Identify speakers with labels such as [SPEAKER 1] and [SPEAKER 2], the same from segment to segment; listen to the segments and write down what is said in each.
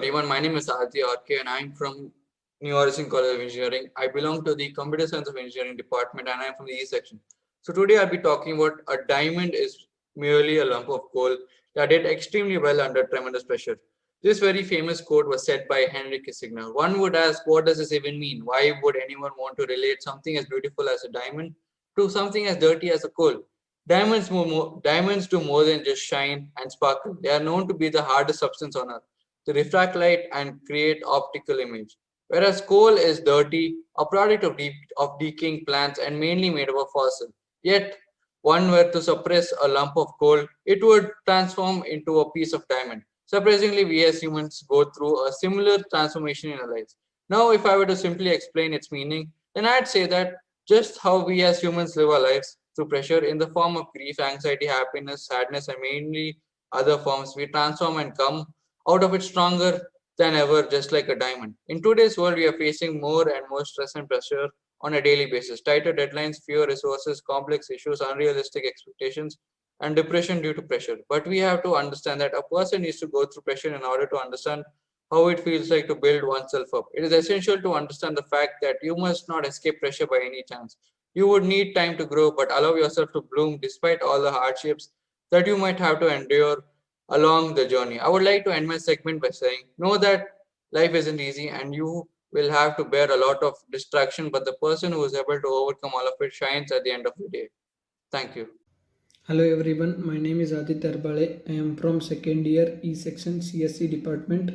[SPEAKER 1] everyone. My name is Adi RK and I'm from New Horizon College of Engineering. I belong to the Computer Science of Engineering department and I'm from the E section. So today I'll be talking about a diamond is merely a lump of coal that did extremely well under tremendous pressure. This very famous quote was said by Henry Kissinger. One would ask, what does this even mean? Why would anyone want to relate something as beautiful as a diamond to something as dirty as a coal? Diamonds do more than just shine and sparkle. They are known to be the hardest substance on earth to refract light and create optical image. Whereas coal is dirty, a product of decaying plants and mainly made of a fossil. Yet, one were to suppress a lump of coal, it would transform into a piece of diamond. Surprisingly, we as humans go through a similar transformation in our lives. Now, if I were to simply explain its meaning, then I'd say that just how we as humans live our lives through pressure in the form of grief, anxiety, happiness, sadness, and mainly other forms, we transform and come out of it stronger than ever, just like a diamond. In today's world, we are facing more and more stress and pressure on a daily basis. Tighter deadlines, fewer resources, complex issues, unrealistic expectations, and depression due to pressure. But we have to understand that a person needs to go through pressure in order to understand how it feels like to build oneself up. It is essential to understand the fact that you must not escape pressure by any chance. You would need time to grow, but allow yourself to bloom despite all the hardships that you might have to endure along the journey. I would like to end my segment by saying, know that life isn't easy and you will have to bear a lot of distraction, but the person who is able to overcome all of it shines at the end of the day. Thank you.
[SPEAKER 2] Hello everyone, my name is Aditya Arbale. I am from second year E section CSC department.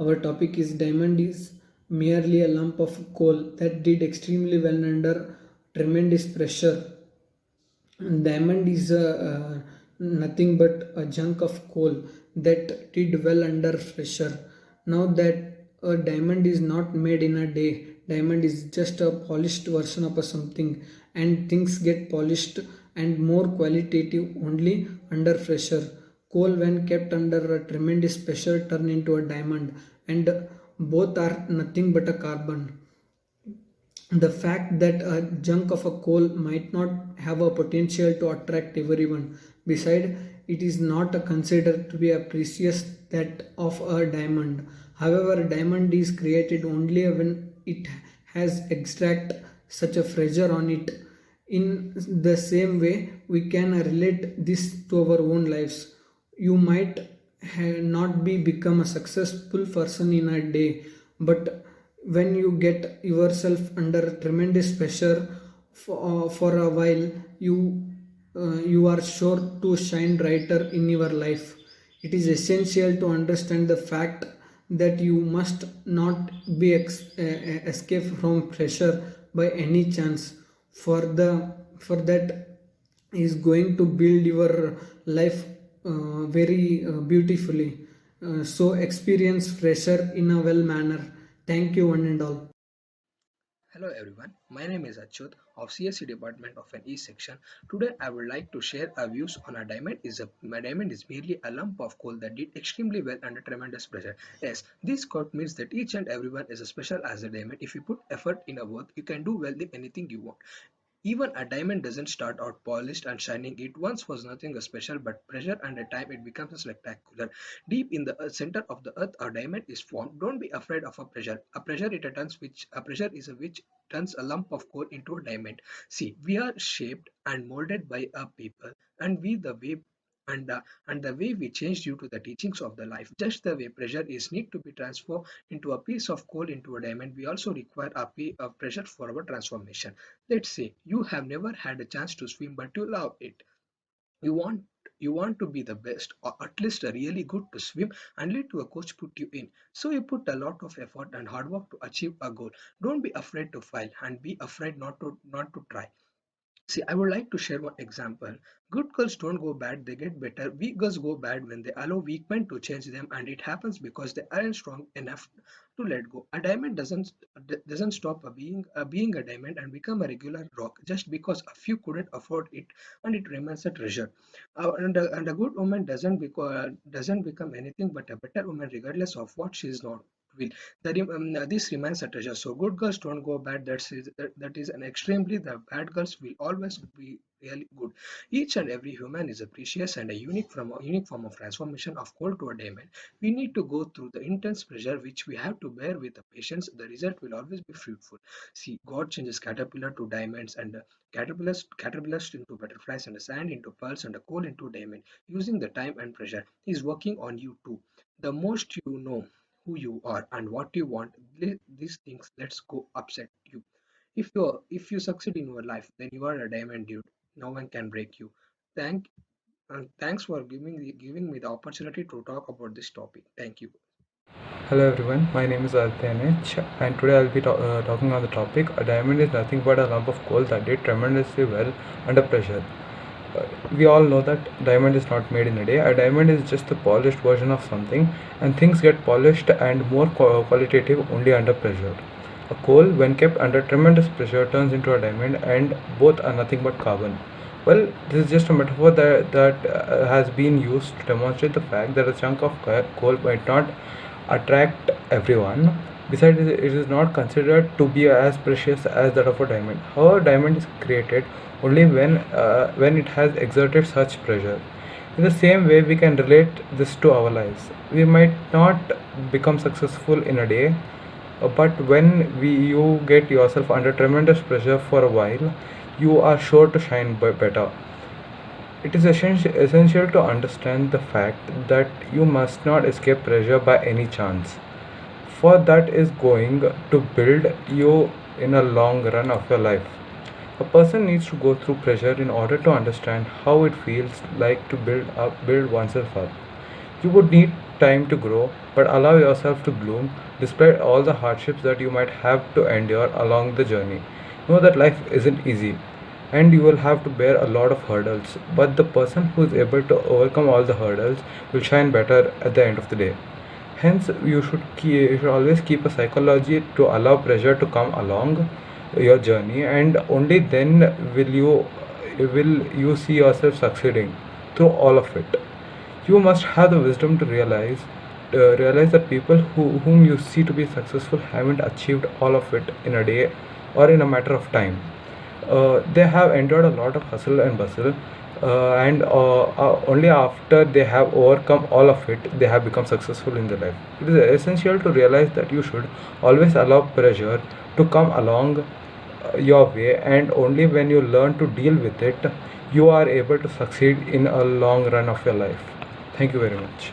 [SPEAKER 2] Our topic is diamond is merely a lump of coal that did extremely well under tremendous pressure. Diamond is nothing but a chunk of coal that did well under pressure. Now that a diamond is not made in a day, diamond is just a polished version of a something, and things get polished and more qualitative only under pressure. Coal, when kept under a tremendous pressure, turn into a diamond, and both are nothing but a carbon. The fact that a chunk of a coal might not have a potential to attract everyone. Beside, it is not considered to be a precious that of a diamond. However, a diamond is created only when it has extract such a pressure on it. In the same way, we can relate this to our own lives. You might not be become a successful person in a day, but when you get yourself under tremendous pressure for a while, you are sure to shine brighter in your life. It is essential to understand the fact that you must not be escape from pressure by any chance. For that is going to build your life very beautifully. So experience pressure in a well manner. Thank you one and all.
[SPEAKER 3] Hello everyone, my name is Achyut of CSC department of an E section. Today I would like to share our views on a diamond a diamond is merely a lump of coal that did extremely well under tremendous pressure. Yes, this quote means that each and everyone is as special as a diamond. If you put effort in a work, you can do well in anything you want. Even a diamond doesn't start out polished and shining. It once was nothing special, but pressure and a time it becomes spectacular. Deep in the center of the earth, a diamond is formed. Don't be afraid of a pressure. A pressure is a which turns a lump of coal into a diamond. See, we are shaped and molded by a people, and we the way and the way we change due to the teachings of the life. Just the way pressure is need to be transformed into a piece of coal into a diamond, we also require a piece of pressure for our transformation. Let's say you have never had a chance to swim, but you love it. You want you want to be the best or at least a really good to swim and let your coach put you in. So you put a lot of effort and hard work to achieve a goal. Don't be afraid to fail and be afraid not to try. See, I would like to share one example. Good girls don't go bad, they get better. Weak girls go bad when they allow weak men to change them, and it happens because they aren't strong enough to let go. A diamond doesn't stop being a diamond and become a regular rock just because a few couldn't afford it, and it remains a treasure. And a good woman doesn't become anything but a better woman regardless of what she is not. Will this remains a treasure. So good girls don't go bad. That is an extremely the bad girls will always be really good. Each and every human is a precious and a unique form of transformation of coal to a diamond. We need to go through the intense pressure which we have to bear with the patience. The result will always be fruitful. See, God changes caterpillar to diamonds and caterpillars into butterflies and the sand into pearls and the coal into diamond. Using the time and pressure, He is working on you too. The most you know who you are and what you want, these things let's go upset you. If you succeed in your life, then you are a diamond dude. No one can break you. Thank Thanks for giving me the opportunity to talk about this topic. Thank you.
[SPEAKER 4] Hello everyone, my name is Aditya NH and today I'll be talking on the topic a diamond is nothing but a lump of coal that did tremendously well under pressure. We all know that diamond is not made in a day. A diamond is just the polished version of something and things get polished and more qualitative only under pressure. A coal when kept under tremendous pressure turns into a diamond and both are nothing but carbon. Well, this is just a metaphor that has been used to demonstrate the fact that a chunk of coal might not attract everyone. Besides, it is not considered to be as precious as that of a diamond. However, diamond is created only when it has exerted such pressure. In the same way, we can relate this to our lives. We might not become successful in a day, but when you get yourself under tremendous pressure for a while, you are sure to shine better. It is essential to understand the fact that you must not escape pressure by any chance, for that is going to build you in a long run of your life. A person needs to go through pressure in order to understand how it feels like to build oneself up. You would need time to grow, but allow yourself to bloom despite all the hardships that you might have to endure along the journey. Know that life isn't easy and you will have to bear a lot of hurdles, but the person who is able to overcome all the hurdles will shine better at the end of the day. Hence, you should always keep a psychology to allow pressure to come along your journey, and only then will you see yourself succeeding through all of it. You must have the wisdom to realize that people whom you see to be successful haven't achieved all of it in a day or in a matter of time. They have endured a lot of hustle and bustle, and only after they have overcome all of it, they have become successful in their life. It is essential to realize that you should always allow pressure to come along your way, and only when you learn to deal with it, you are able to succeed in a long run of your life. Thank you very much.